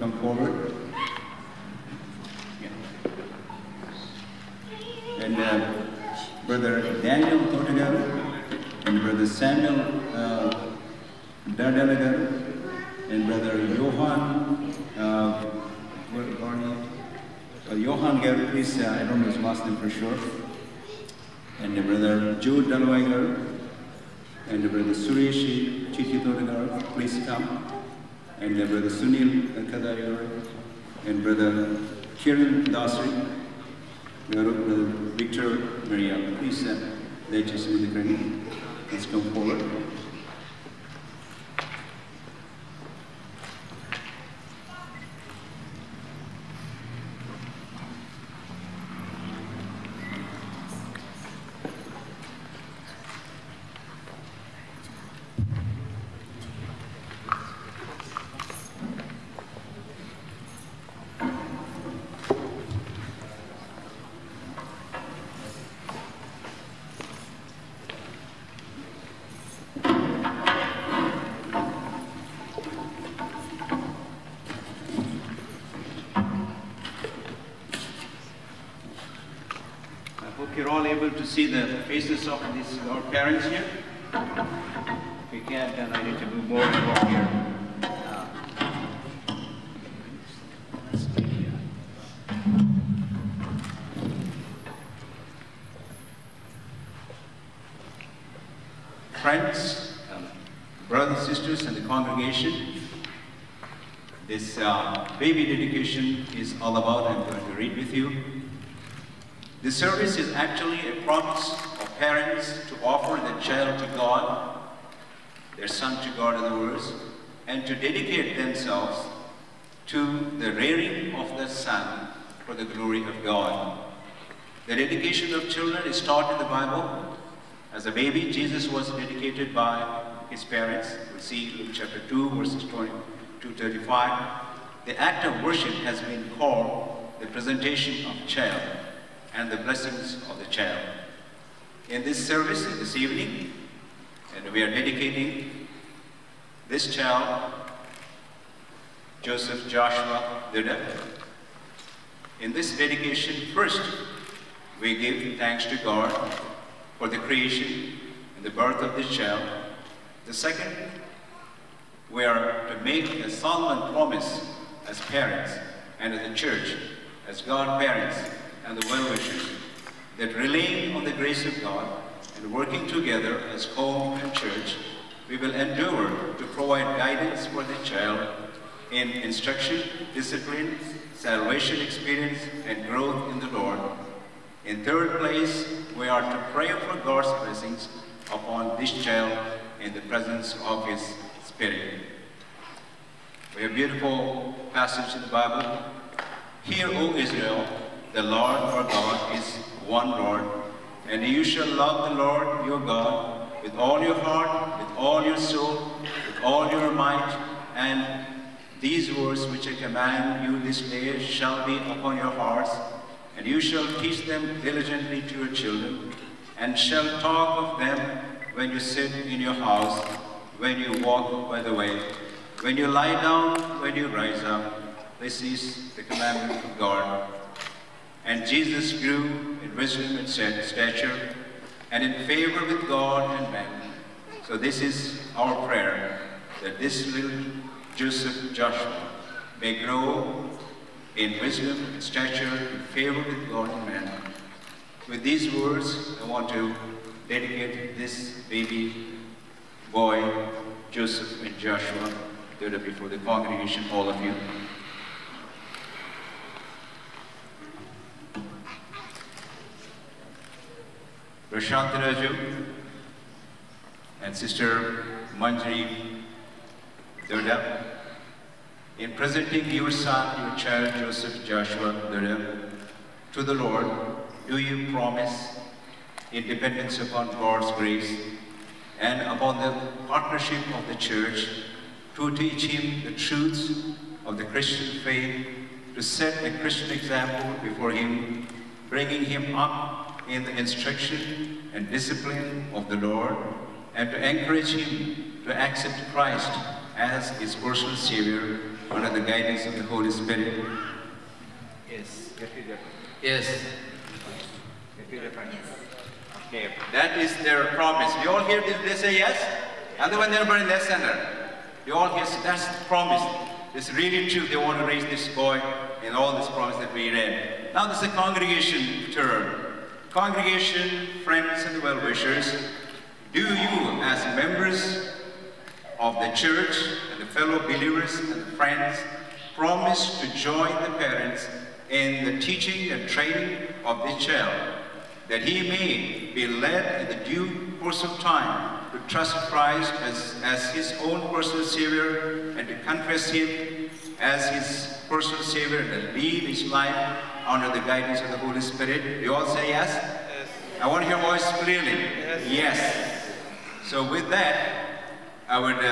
come forward. Yeah. And Brother Daniel Totegar, and Brother Samuel Dardalagar, and Brother Johan, Johan Garu, please, I don't know his last name for sure. And Brother Joe Dalwaigar, and Brother Suresh Chichi Totegar, please come. And Brother Sunil Kadayar, and Brother Kiran Dasri, Brother Victor Maria, please let us in the crane. Let's come forward. You're all able to see the faces of our parents here. If you can't, then I need to move more and more here. Friends, brothers and sisters, and the congregation, this baby dedication is all about. I'm going to read with you. The service is actually a promise of parents to offer their child to God, their son to God in other words, and to dedicate themselves to the rearing of their son for the glory of God. The dedication of children is taught in the Bible. As a baby, Jesus was dedicated by his parents. We see Luke chapter 2, verses 22-35. The act of worship has been called the presentation of child and the blessings of the child. In this service, this evening, and we are dedicating this child, Joseph Joshua Duda. In this dedication, first, we give thanks to God for the creation and the birth of this child. The second, we are to make a solemn promise as parents and as the church, as God parents, and the well-wishers, that relying on the grace of God and working together as home and church, we will endeavor to provide guidance for the child in instruction, discipline, salvation experience, and growth in the Lord. In third place, we are to pray for God's blessings upon this child in the presence of His Spirit. We have a beautiful passage in the Bible. Hear, O Israel, the Lord our God is one Lord, and you shall love the Lord your God with all your heart, with all your soul, with all your might, and these words which I command you this day shall be upon your hearts, and you shall teach them diligently to your children, and shall talk of them when you sit in your house, when you walk by the way, when you lie down, when you rise up. This is the commandment of God. And Jesus grew in wisdom and stature, and in favor with God and man. So this is our prayer, that this little Joseph Joshua may grow in wisdom and stature, in favor with God and man. With these words, I want to dedicate this baby boy, Joseph and Joshua, before the congregation, all of you. Prashanti Raju and Sister Manjari Durda, in presenting your son, your child Joseph Joshua Durda, to the Lord, do you promise, in dependence upon God's grace and upon the partnership of the church, to teach him the truths of the Christian faith, to set a Christian example before him, bringing him up in the instruction and discipline of the Lord, and to encourage him to accept Christ as his personal Savior, under the guidance of the Holy Spirit. Yes. Yes. Okay, that is their promise. You all hear this? They say yes? And the one they're in their center. You all hear, that's the promise. It's really true. They want to raise this boy in all this promise that we read. Now this is a congregation term. Congregation, friends, and well-wishers, do you as members of the church and the fellow believers and friends promise to join the parents in the teaching and training of the child, that he may be led in the due course of time to trust Christ as his own personal Savior and to confess him as his personal Savior and to lead his life under the guidance of the Holy Spirit? You all say yes? Yes. I want to hear your voice clearly. Yes. Yes. So with that, I would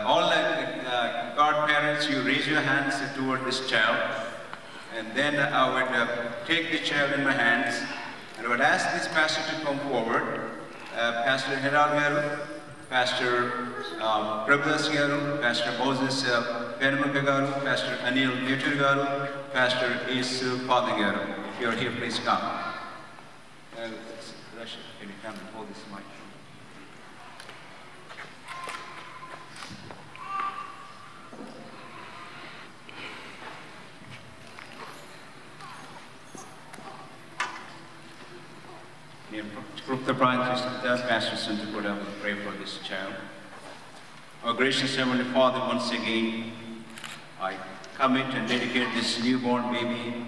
all godparents, you raise your hands toward this child, and then I would take the child in my hands, and I would ask this pastor to come forward. Pastor Herald Garu, Pastor Prabhudas Garu, Pastor Moses Penamaka Garu, Pastor Anil Mutur Garu, Pastor Isu Father Garu. If you are here, please come. Russia, can you come and hold this mic? Group the branches of the Pastor Center put up and pray for this child. Our gracious Heavenly Father, once again, I commit and dedicate this newborn baby,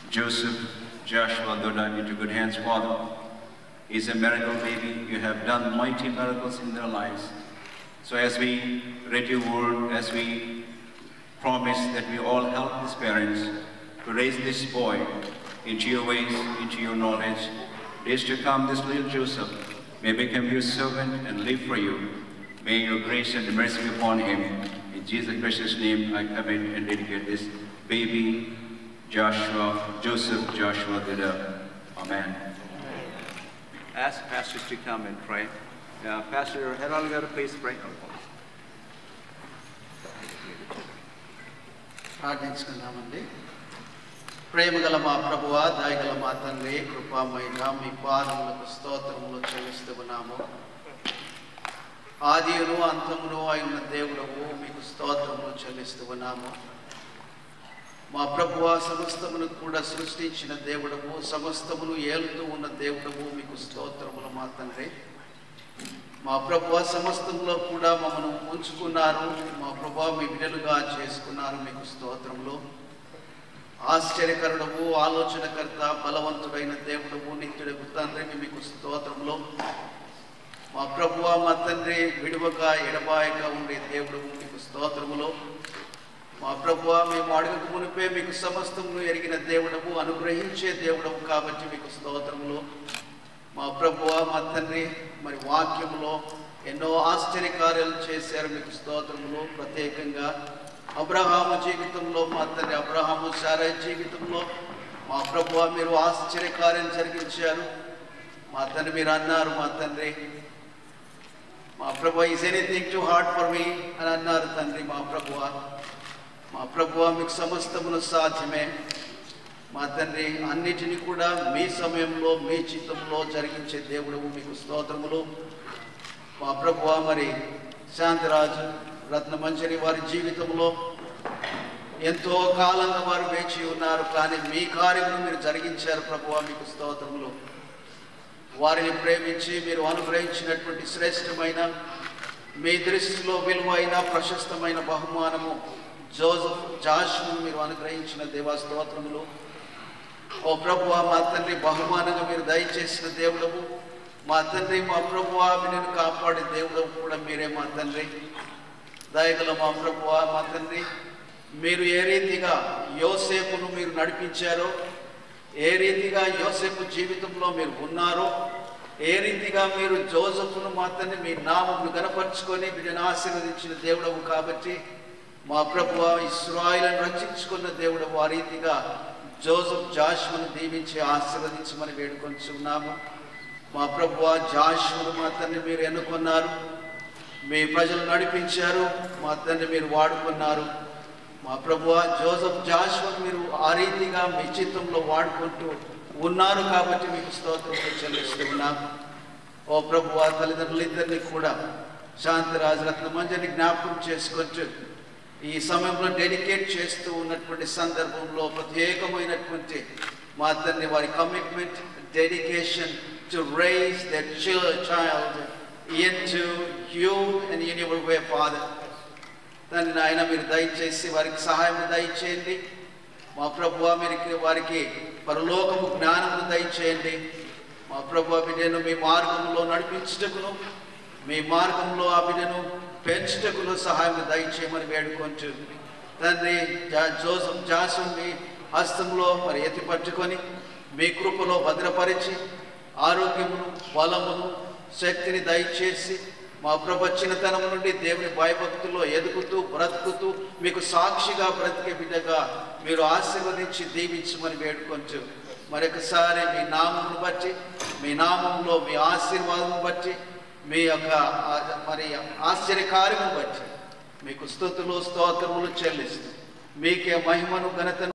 Joseph Joshua Doda, into good hands, Father. He's a miracle baby. You have done mighty miracles in their lives. So as we read your word, as we promise that we all help his parents to raise this boy into your ways, into your knowledge, days to come, this little Joseph may become your servant and live for you. May your grace and mercy be upon him. In Jesus' precious name, I commit and dedicate this baby, Joseph Joshua Doda. Amen. Ask pastors to come and pray. Pastor Herald Garu, please pray. ప్రార్థించుకుందామండి. ప్రేమగల మా ప్రభువా, దయగల మా తండ్రి, కృపామయుడ, మీ పాదములకు స్తోత్రములు చెల్లిస్తూ ఉన్నాము. ఆదియును అంతమును అయిన దేవుడవు, మీకు స్తోత్రములు చెల్లిస్తూ ఉన్నాము. మా ప్రభువా, సమస్తమును కూడా సృష్టించిన దేవుడవు, సమస్తమును ఏలుతూ ఉన్న దేవుడవు, మీకు స్తోత్రములు మా తండ్రి. మా ప్రభువా, సమస్తములో కూడా మమ్మను ఉంచుకున్నారు. మా ప్రభువా, మీ బిడ్డలుగా చేసుకున్నారు. మీకు స్తోత్రములు. ఆశ్చర్యకరుడవు, ఆలోచనకర్త, బలవంతుడైన దేవుడవు, నిత్యుడకు తండ్రి, మీకు స్తోత్రములు. మా ప్రభువా, మా తండ్రి, విడువక ఎడబాయక ఉండే దేవుడవు, మీకు స్తోత్రములు. మా ప్రభువా, మేము అడుగుకు మునిపే మీకు సమస్తమును ఎరిగిన దేవుడవు, అనుగ్రహించే దేవుడవు కాబట్టి మీకు స్తోత్రములు. మా ప్రభువా, మా తండ్రి, మరి వాక్యములో ఎన్నో ఆశ్చర్యకార్యాలు చేశారు. మీకు స్తోత్రములు. ప్రత్యేకంగా అబ్రహాము జీవితంలో, మా తండ్రి, అబ్రహాము శారయి జీవితంలో మా ప్రభువా, మీరు ఆశ్చర్యకార్యం జరిగించారు. మా తండ్రి, మీరు అన్నారు, మా తండ్రి, మా ప్రభువా, is anything to hard for me అని అన్నారు తండ్రి. మా ప్రభువా, మీకు సమస్తమును సాధ్యమే. మా తండ్రి, అన్నిటినీ కూడా మీ సమయంలో, మీ చిత్తంలో జరిగించే దేవుడవు, మీకు స్తోత్రములు. మా ప్రభువా, మరి శాంతిరాజు రత్నమంజరి వారి జీవితంలో ఎంతో కాలంగా వారు వేచి ఉన్నారు, కానీ మీ కార్యమును మీరు జరిగించారు ప్రభువా, మీకు స్తోత్రములు. వారిని ప్రేమించి మీరు అనుగ్రహించినటువంటి శ్రేష్టమైన, మీ దృష్టిలో విలువైన, ప్రశస్తమైన బహుమానము జోసెఫ్ జాషును మీరు అనుగ్రహించిన దేవా స్తోత్రములు. ఓ ప్రభువా, మా తండ్రి, బహుమానంగా మీరు దయచేసిన దేవుడవు. మా తండ్రి, మా ప్రభువా, నేను కాపాడే దేవుడవు కూడా మీరే మా తండ్రి. దయగల మా ప్రభువా, మా తండ్రి, మీరు ఏ రీతిగా యోసేపును మీరు నడిపించారో, ఏ రీతిగా యోసేపు జీవితంలో మీరు ఉన్నారో, ఏ రీతిగా మీరు జోసెఫ్ను మా తండ్రి మీ నామమును గణపరుచుకొని వీడిని ఆశీర్వదించిన దేవుడవు కాబట్టి మా ప్రభువా, ఇశ్రాయేలును రక్షించుకున్న దేవుడవు, ఆ రీతిగా జోసెఫ్ జాషువను దీవించి ఆశీర్వదించమని వేడుకొంచున్నాము. మా ప్రభువా, జాషువను మా తండ్రి మీరు ఎన్నుకున్నారు. మీ ప్రజలు నడిపించారు. మా తండ్రి మీరు వాడుకున్నారు. మా ప్రభువా జోసెఫ్ జాషువాను మీరు ఆ రీతిగా మీ చిత్తంలో వాడుకుంటూ ఉన్నారు కాబట్టి మీకు స్తోత్రం చెల్లిస్తూ ఉన్నాం. ఓ ప్రభువా తల్లిదండ్రులిద్దరిని కూడా శాంతిరాజు రత్నమంజరిని జ్ఞాపకం చేసుకుంటూ ఈ సమయంలో డెడికేట్ చేస్తూ ఉన్నటువంటి సందర్భంలో ప్రత్యేకమైనటువంటి మా తండ్రి వారి commitment, dedication to raise that child into you and in your way, Father. తండ్రి నాయన మీరు దయచేసి వారికి సహాయం దయచేయండి. మా ప్రభువా మీరు వారికి పరలోకము జ్ఞానమును దయచేయండి. మా ప్రభువా బిడ్డను మీ మార్గంలో నడిపించుటకును, మీ మార్గంలో ఆ బిడ్డను పెంచుటకును సహాయం దయచేయమని వేడుకుంటూ తండ్రి జోసెఫ్ జాషువాను మీ హస్తంలో మరి ఎత్తి పట్టుకొని మీ కృపలో భద్రపరిచి ఆరోగ్యమును, బలమును, శక్తిని దయచేసి మా ప్రభు చిన్నతనం నుండి దేవుని భయభక్తుల్లో ఎదుగుతూ బ్రతుకుతూ మీకు సాక్షిగా బ్రతికే బిడ్డగా మీరు ఆశీర్వదించి దీవించమని వేడుకొంచు మరొకసారి మీ నామమును బట్టి, మీ నామంలో మీ ఆశీర్వాదం బట్టి, మీ యొక్క మరి ఆశ్చర్యకార్యమును బట్టి మీకు స్తుతులు స్తోత్రములు చెల్లిస్తూ మీకే మహిమను ఘనతను